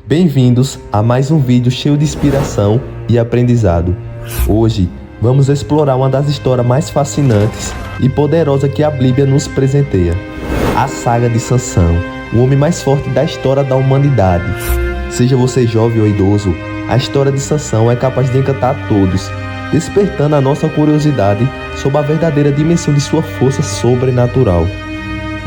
Bem-vindos a mais um vídeo cheio de inspiração e aprendizado. Hoje vamos explorar uma das histórias mais fascinantes e poderosas que a Bíblia nos presenteia. A saga de Sansão, o homem mais forte da história da humanidade. Seja você jovem ou idoso, a história de Sansão é capaz de encantar a todos, despertando a nossa curiosidade sobre a verdadeira dimensão de sua força sobrenatural.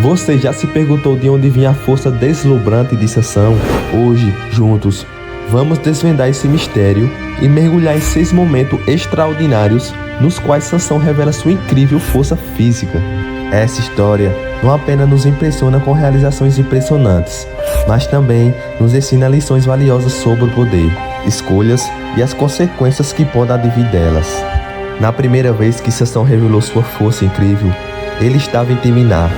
Você já se perguntou de onde vinha a força deslumbrante de Sansão? Hoje, juntos, vamos desvendar esse mistério e mergulhar em 6 momentos extraordinários nos quais Sansão revela sua incrível força física. Essa história não apenas nos impressiona com realizações impressionantes, mas também nos ensina lições valiosas sobre o poder, escolhas e as consequências que podem advir delas. Na primeira vez que Sansão revelou sua força incrível, ele estava em Timná.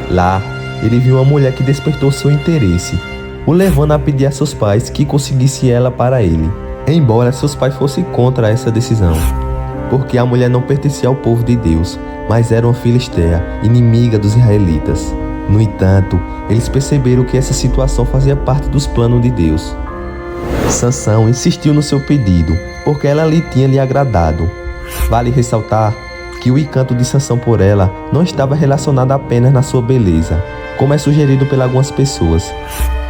Lá, ele viu uma mulher que despertou seu interesse, o levando a pedir a seus pais que conseguisse ela para ele, embora seus pais fossem contra essa decisão, porque a mulher não pertencia ao povo de Deus, mas era uma filisteia, inimiga dos israelitas. No entanto, eles perceberam que essa situação fazia parte dos planos de Deus. Sansão insistiu no seu pedido, porque ela tinha lhe agradado. Vale ressaltar que o encanto de Sansão por ela não estava relacionado apenas na sua beleza, como é sugerido por algumas pessoas.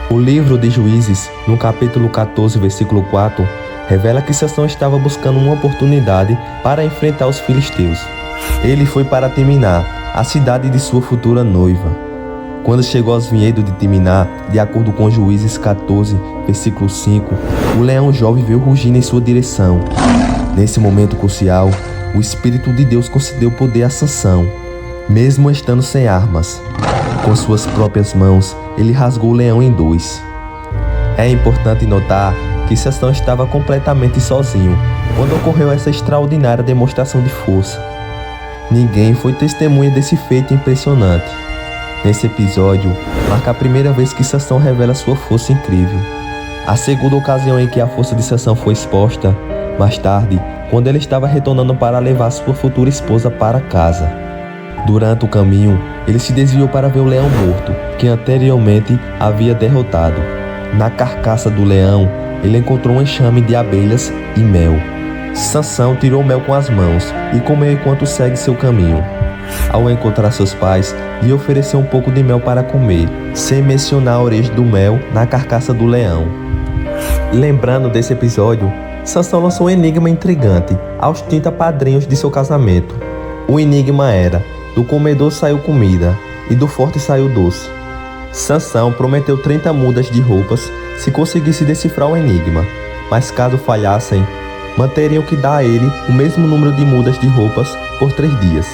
O livro de Juízes, no capítulo 14, versículo 4, revela que Sansão estava buscando uma oportunidade para enfrentar os filisteus. Ele foi para Timná, a cidade de sua futura noiva. Quando chegou aos vinhedos de Timná, de acordo com Juízes 14, versículo 5, o leão jovem veio rugindo em sua direção. Nesse momento crucial, o Espírito de Deus concedeu poder a Sansão, mesmo estando sem armas. Com suas próprias mãos, ele rasgou o leão em 2. É importante notar que Sansão estava completamente sozinho quando ocorreu essa extraordinária demonstração de força. Ninguém foi testemunha desse feito impressionante. Nesse episódio, marca a primeira vez que Sansão revela sua força incrível. A segunda ocasião em que a força de Sansão foi exposta, mais tarde, quando ele estava retornando para levar sua futura esposa para casa. Durante o caminho, ele se desviou para ver o leão morto, que anteriormente havia derrotado. Na carcaça do leão, ele encontrou um enxame de abelhas e mel. Sansão tirou o mel com as mãos e comeu enquanto segue seu caminho. Ao encontrar seus pais, lhe ofereceu um pouco de mel para comer, sem mencionar a origem do mel na carcaça do leão. Lembrando desse episódio, Sansão lançou um enigma intrigante aos 30 padrinhos de seu casamento. O enigma era: do comedor saiu comida e do forte saiu doce. Sansão prometeu 30 mudas de roupas se conseguisse decifrar o enigma, mas caso falhassem, manteriam que dar a ele o mesmo número de mudas de roupas por 3 dias.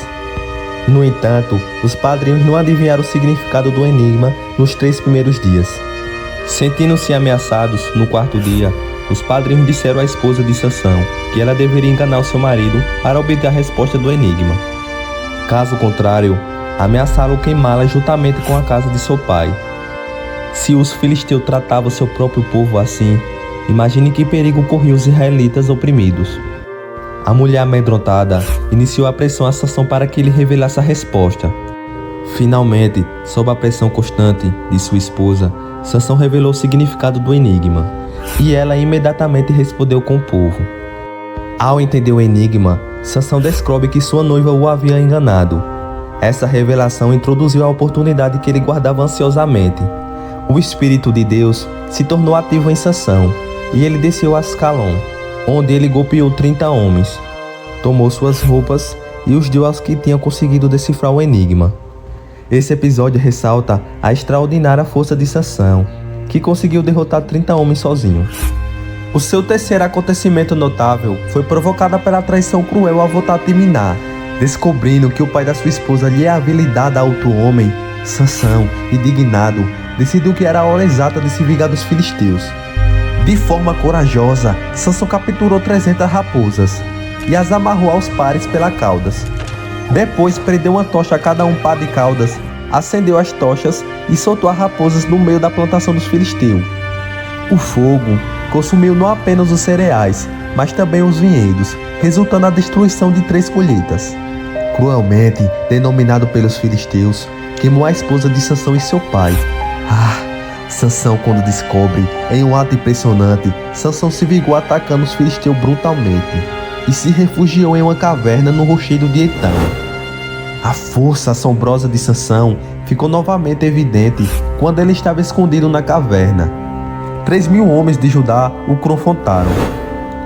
No entanto, os padrinhos não adivinharam o significado do enigma nos 3 primeiros dias. Sentindo-se ameaçados no 4º dia, os padrinhos disseram à esposa de Sansão que ela deveria enganar o seu marido para obter a resposta do enigma. Caso contrário, ameaçaram queimá-la juntamente com a casa de seu pai. Se os filisteus tratavam seu próprio povo assim, imagine que perigo corriam os israelitas oprimidos. A mulher amedrontada iniciou a pressão a Sansão para que ele revelasse a resposta. Finalmente, sob a pressão constante de sua esposa, Sansão revelou o significado do enigma, e ela imediatamente respondeu com o povo. Ao entender o enigma, Sansão descobre que sua noiva o havia enganado. Essa revelação introduziu a oportunidade que ele guardava ansiosamente. O Espírito de Deus se tornou ativo em Sansão, e ele desceu a Ascalon, onde ele golpeou 30 homens, tomou suas roupas e os deu aos que tinham conseguido decifrar o enigma. Esse episódio ressalta a extraordinária força de Sansão, que conseguiu derrotar 30 homens sozinho. O seu terceiro acontecimento notável foi provocado pela traição cruel ao voltar a Timná. Descobrindo que o pai da sua esposa lhe havia lhe dado a outro homem, Sansão, indignado, decidiu que era a hora exata de se vingar dos filisteus. De forma corajosa, Sansão capturou 300 raposas e as amarrou aos pares pelas caudas. Depois prendeu uma tocha a cada um par de caudas, acendeu as tochas e soltou as raposas no meio da plantação dos filisteus. O fogo consumiu não apenas os cereais, mas também os vinhedos, resultando na destruição de 3 colheitas. Cruelmente denominado pelos filisteus, queimou a esposa de Sansão e seu pai. Sansão, quando descobre, em um ato impressionante, Sansão se vingou atacando os filisteus brutalmente e se refugiou em uma caverna no rochedo de Etã. A força assombrosa de Sansão ficou novamente evidente quando ele estava escondido na caverna. 3.000 homens de Judá o confrontaram,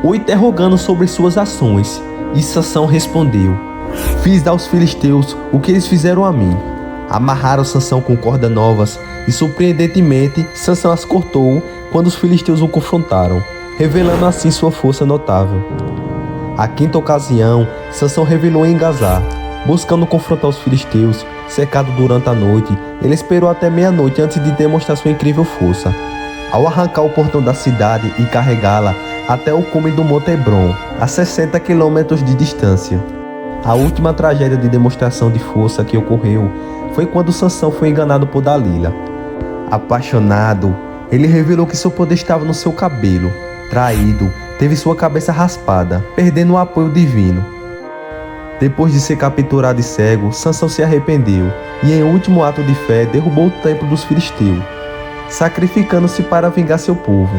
o interrogando sobre suas ações, e Sansão respondeu: "Fiz aos filisteus o que eles fizeram a mim." Amarraram Sansão com cordas novas e, surpreendentemente, Sansão as cortou quando os filisteus o confrontaram, revelando assim sua força notável. A quinta ocasião, Sansão revelou em Gazá, buscando confrontar os filisteus. Cercado durante a noite, ele esperou até meia-noite antes de demonstrar sua incrível força. Ao arrancar o portão da cidade e carregá-la até o cume do Monte Hebron, a 60 quilômetros de distância. A última tragédia de demonstração de força que ocorreu foi quando Sansão foi enganado por Dalila. Apaixonado, ele revelou que seu poder estava no seu cabelo. Traído, teve sua cabeça raspada, perdendo o apoio divino. Depois de ser capturado e cego, Sansão se arrependeu e, em último ato de fé, derrubou o templo dos filisteus, sacrificando-se para vingar seu povo.